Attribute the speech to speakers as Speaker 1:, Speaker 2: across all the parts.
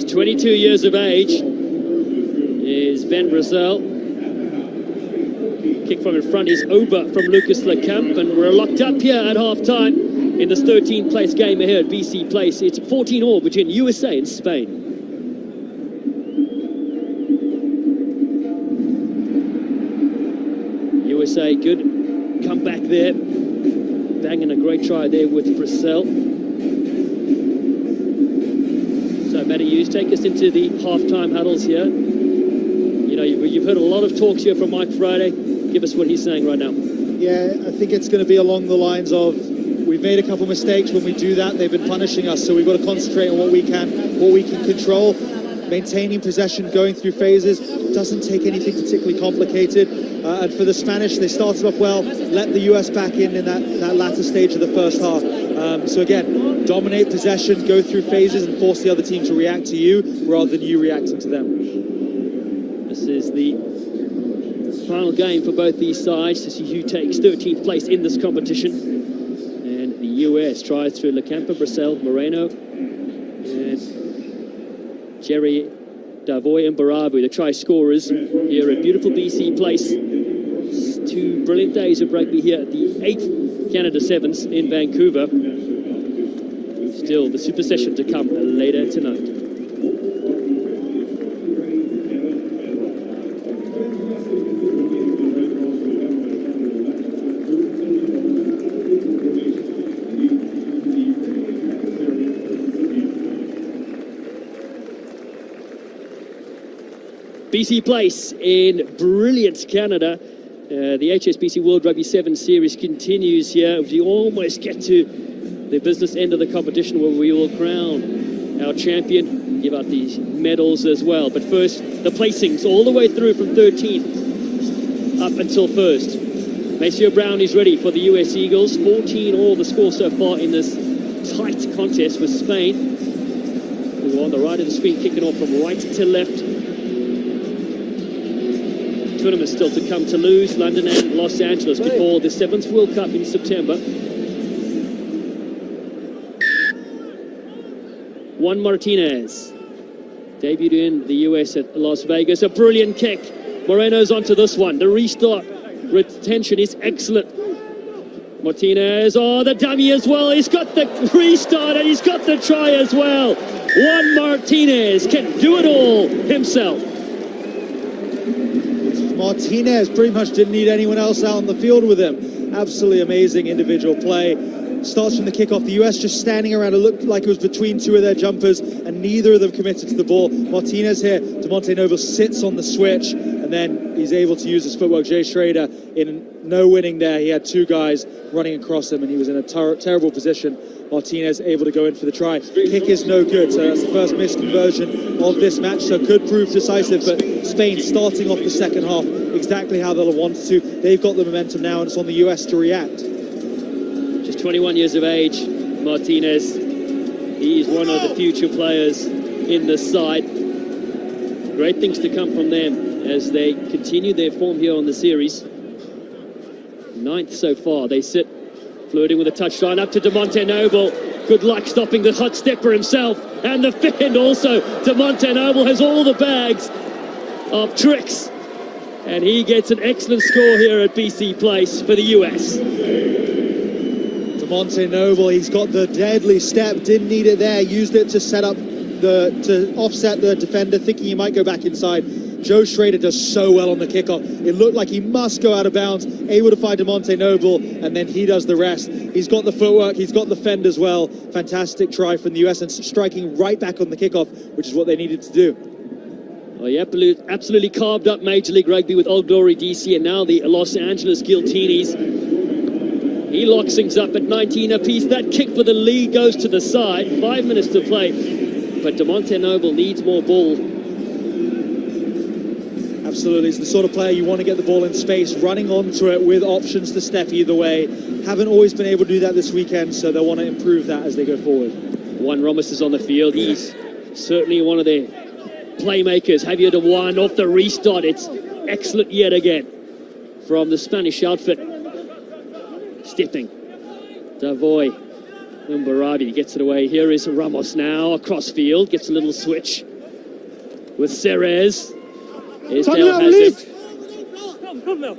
Speaker 1: 22 years of age is Ben Brazel. Kick from in front is over from Lucas Lecamp, and we're locked up here at half-time in this 13th place game here at BC Place. It's 14-all between USA and Spain. USA, good comeback there. Banging a great try there with Brazel. So, Matty Hughes, take us into the half-time huddles here. You know, you've heard a lot of talks here from Mike Friday. Give us what he's saying right now.
Speaker 2: Yeah, I think it's going to be along the lines of, we've made a couple mistakes. When we do that, they've been punishing us, so we've got to concentrate on what we can control. Maintaining possession, going through phases, doesn't take anything particularly complicated. And for the Spanish, they started off well, let the US back in that latter stage of the first half. So again, dominate possession, go through phases and force the other team to react to you rather than you reacting to them.
Speaker 1: This is the final game for both these sides to see who takes 13th place in this competition. And the US tries through Lecampa, Brazel, Moreno, and Jerry Davoy and Barabu, the try scorers here at beautiful BC Place. Two brilliant days of rugby here at the 8th Canada Sevens in Vancouver. Still the super session to come later tonight. BC Place in brilliant Canada. The Hsbc World Rugby 7 Series continues here. We almost get to the business end of the competition where we will crown our champion, give out these medals as well. But first, the placings all the way through from 13th up until 1st. Maceo Brown is ready for the US Eagles. 14-all the score so far in this tight contest with Spain, who are on the right of the screen, kicking off from right to left. Tournament still to come: Toulouse, London and Los Angeles before the 7th World Cup in September. Juan Martinez debuted in the US at Las Vegas. A brilliant kick. Moreno's onto this one. The restart retention is excellent. Martinez, the dummy as well. He's got the restart and he's got the try as well. Juan Martinez can do it all himself.
Speaker 2: Martinez pretty much didn't need anyone else out on the field with him. Absolutely amazing individual play. Starts from the kickoff. The US just standing around. It looked like it was between two of their jumpers, and neither of them committed to the ball. Martinez here, DeMonte Noble sits on the switch, and then he's able to use his footwork. Jay Schrader in no winning there. He had two guys running across him, and he was in a terrible position. Martinez able to go in for the try. Kick is no good, so that's the first missed conversion of this match, so could prove decisive. But Spain starting off the second half exactly how they'll want to. They've got the momentum now, and it's on the US to react.
Speaker 1: Just 21 years of age, Martinez. He's one of the future players in this side. Great things to come from them as they continue their form here on the series. 9th so far. They sit flirting with a touchline up to DeMonte Noble. Good luck stopping the hot stepper himself. And the Finn also. DeMonte Noble has all the bags of tricks. And he gets an excellent score here at BC Place for the US.
Speaker 2: DeMonte Noble, he's got the deadly step. Didn't need it there. Used it to set up to offset the defender, thinking he might go back inside. Joe Schrader does so well on the kickoff. It looked like he must go out of bounds, able to find DeMonte Noble, and then he does the rest. He's got the footwork, he's got the fend as well. Fantastic try from the US, and striking right back on the kickoff, which is what they needed to do.
Speaker 1: Well, he absolutely carved up Major League Rugby with Old Glory DC and now the Los Angeles Guiltinis. He locks things up at 19 apiece. That kick for the lead goes to the side. 5 minutes to play. But DeMonte Noble needs more ball.
Speaker 2: Absolutely, he's the sort of player you want to get the ball in space, running onto it with options to step either way. Haven't always been able to do that this weekend, so they'll want to improve that as they go forward. Juan Ramos is on the field. He's certainly one of their playmakers. Javier de Juan off the restart. It's excellent yet again from the Spanish outfit. Stepping. Davoy. Umbarabi gets it away. Here is Ramos now across field. Gets a little switch.
Speaker 1: with Ceres. Hsbc has him.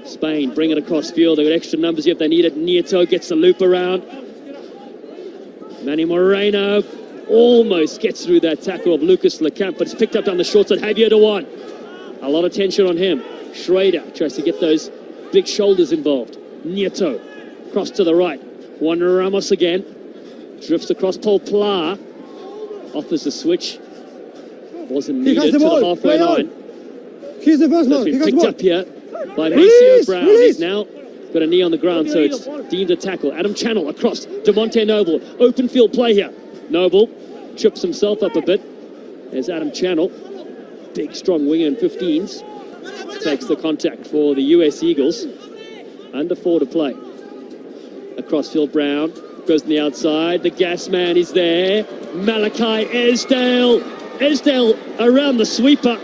Speaker 1: Spain bring it across field. They've got extra numbers here if they need it. Nieto gets the loop around. Manny Moreno almost gets through that tackle of Lucas Lecamp, but it's picked up down the short side. Javier Dewan. A lot of tension on him. Schrader tries to get those big shoulders involved. Nieto, cross to the right. Juan Ramos again. Drifts across. Paul Pla offers the switch. Wasn't needed to the halfway line.
Speaker 3: He's the first
Speaker 1: That's been picked up here by Maceo Brown. He's now got a knee on the ground, so it's deemed a tackle. Adam Channel across. DeMonte Noble. Open field play here. Noble trips himself up a bit. There's Adam Channel. Big, strong winger in 15s. Takes the contact for the US Eagles. Under 4 to play. Across field, Brown goes on the outside. The gas man is there. Malachi Esdale. Esdale around the sweeper.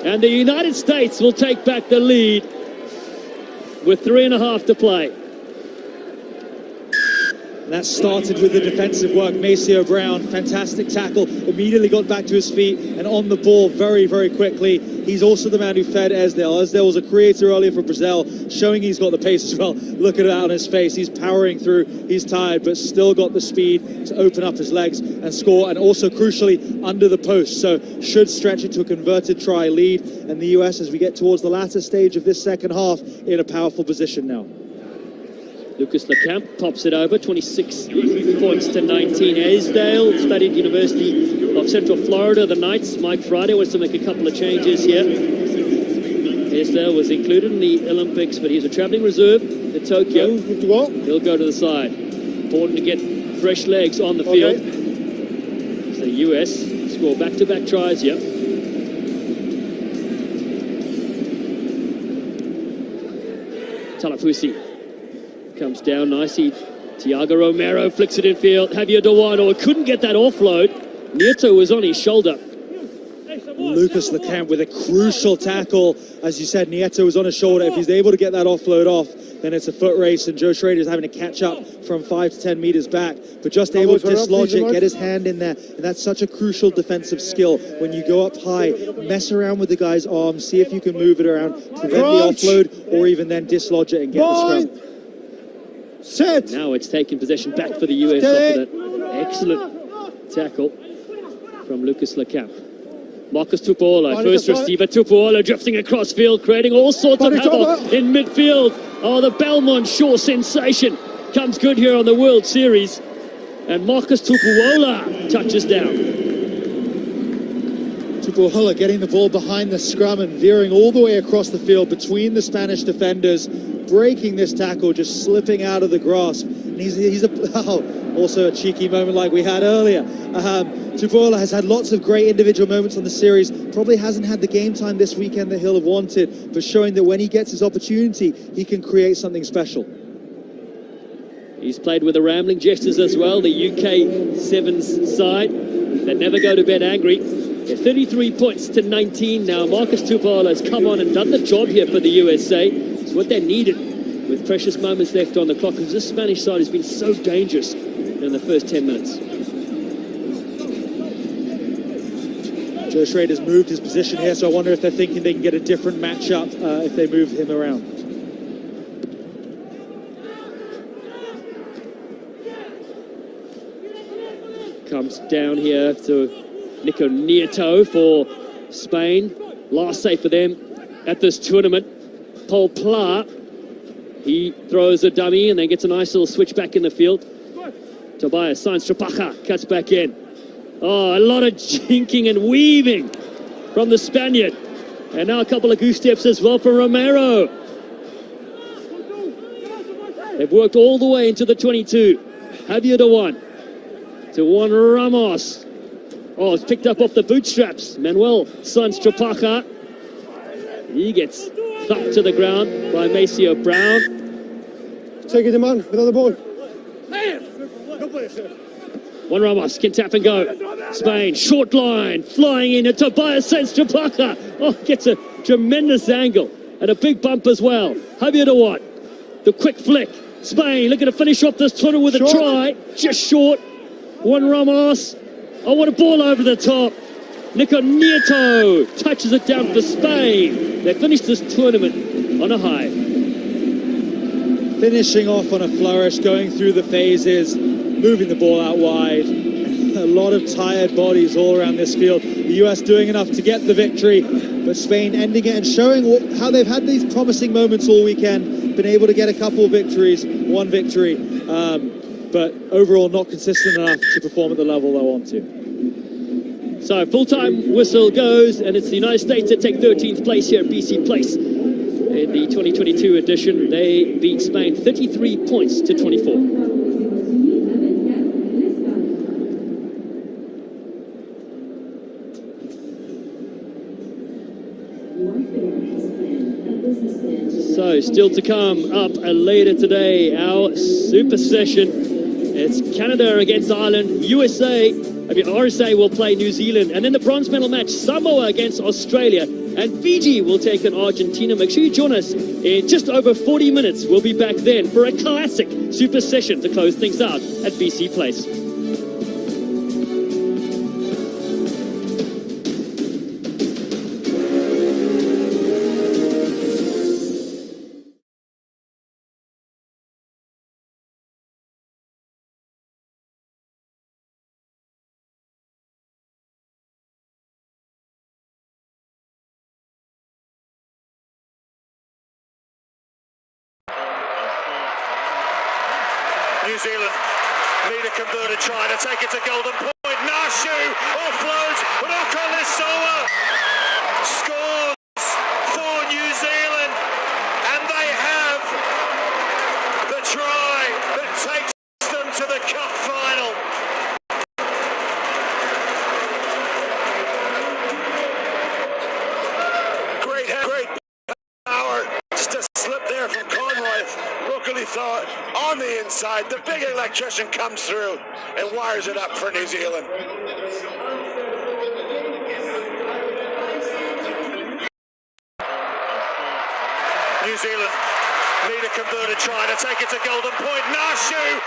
Speaker 1: And the United States will take back the lead with 3.5 to play.
Speaker 2: And that started with the defensive work. Maceo Brown, fantastic tackle, immediately got back to his feet and on the ball very, very quickly. He's also the man who fed Esdale. Esdale was a creator earlier for Brazil, showing he's got the pace as well. Look at that on his face. He's powering through. He's tired, but still got the speed to open up his legs and score, and also crucially under the post. So should stretch it to a converted try lead. And the US, as we get towards the latter stage of this second half, in a powerful position now.
Speaker 1: Lucas Lecamp pops it over, 26 points to 19. Esdale studied University of Central Florida, the Knights. Mike Friday wants to make a couple of changes here. Esdale was included in the Olympics, but he's a traveling reserve at Tokyo. He'll go to the side. Important to get fresh legs on the field. So the US score back-to-back tries here. Talafusi comes down nicely. Tiago Romero flicks it in field. Javier Dewan couldn't get that offload. Nieto was on his shoulder.
Speaker 2: Lucas Lecamp with a crucial tackle. As you said, Nieto was on his shoulder. If he's able to get that offload off, then it's a foot race, and Joe Schrader is having to catch up from 5 to 10 meters back, but just able to dislodge it, get his hand in there, and that's such a crucial defensive skill. When you go up high, mess around with the guy's arms, see if you can move it around, prevent the offload, or even then dislodge it and get the scrum.
Speaker 3: Set.
Speaker 1: Now it's taking possession back for the US after that excellent tackle from Lucas Lecamp. Marcus Tupuola, first receiver. Tupuola drifting across field, creating all sorts of havoc in midfield. Oh, the Belmont Shore sensation comes good here on the World Series. And Marcus Tupuola touches down.
Speaker 2: Tupuola getting the ball behind the scrum and veering all the way across the field between the Spanish defenders, breaking this tackle, just slipping out of the grasp. And he's also a cheeky moment like we had earlier. Tupuola has had lots of great individual moments on the series, probably hasn't had the game time this weekend that he'll have wanted, but showing that when he gets his opportunity, he can create something special.
Speaker 1: He's played with the rambling gestures as well, the UK Sevens side that never go to bed angry. They're 33 points to 19 now. Marcus Tupuola has come on and done the job here for the USA. It's what they needed with precious moments left on the clock, because this Spanish side has been so dangerous in the first 10 minutes.
Speaker 2: Joe Schrader's moved his position here, so I wonder if they're thinking they can get a different matchup if they move him around.
Speaker 1: Comes down here to Nico Nieto for Spain. Last save for them at this tournament. Paul Pla, he throws a dummy and then gets a nice little switch back in the field. Tobias Sainz Trapaja cuts back in. Oh, a lot of jinking and weaving from the Spaniard. And now a couple of goose steps as well for Romero. They've worked all the way into the 22. Javier Dewan to Juan Ramos. Oh, it's picked up off the bootstraps. Manuel Sainz Trapaja. He gets thumped to the ground by Maceo Brown.
Speaker 3: Take it, man, without the ball.
Speaker 1: Juan Ramos can tap and go. Spain, short line, flying in at Tobias Sainz Trapaja. Oh, gets a tremendous angle and a big bump as well. Javier Dewan, the quick flick. Spain looking to finish off this tournament with a try. Just short. Juan Ramos Oh, what a ball over the top. Nico Nieto touches it down for Spain. They finished this tournament on a high.
Speaker 2: Finishing off on a flourish, going through the phases, moving the ball out wide. A lot of tired bodies all around this field. The US doing enough to get the victory, but Spain ending it and showing how they've had these promising moments all weekend, been able to get a couple of victories, one victory, but overall not consistent enough to perform at the level they want to.
Speaker 1: So full-time whistle goes, and it's the United States that take 13th place here at BC Place. In the 2022 edition, they beat Spain 33 points to 24. So, still to come up later today, our super session. It's Canada against Ireland, RSA will play New Zealand, and then the bronze medal match, Samoa against Australia, and Fiji will take on Argentina. Make sure you join us in just over 40 minutes. We'll be back then for a classic super session to close things out at BC Place.
Speaker 4: New Zealand need a converted try to take it to golden point. Nashu offloads, but Okolisoa scores for New Zealand, and they have the try that takes them to the cup final. Great power, just a slip there from Conroy. Luckily thought on the inside, the big electrician comes through and wires it up for New Zealand. New Zealand need a converted try to take it to golden point. Nashu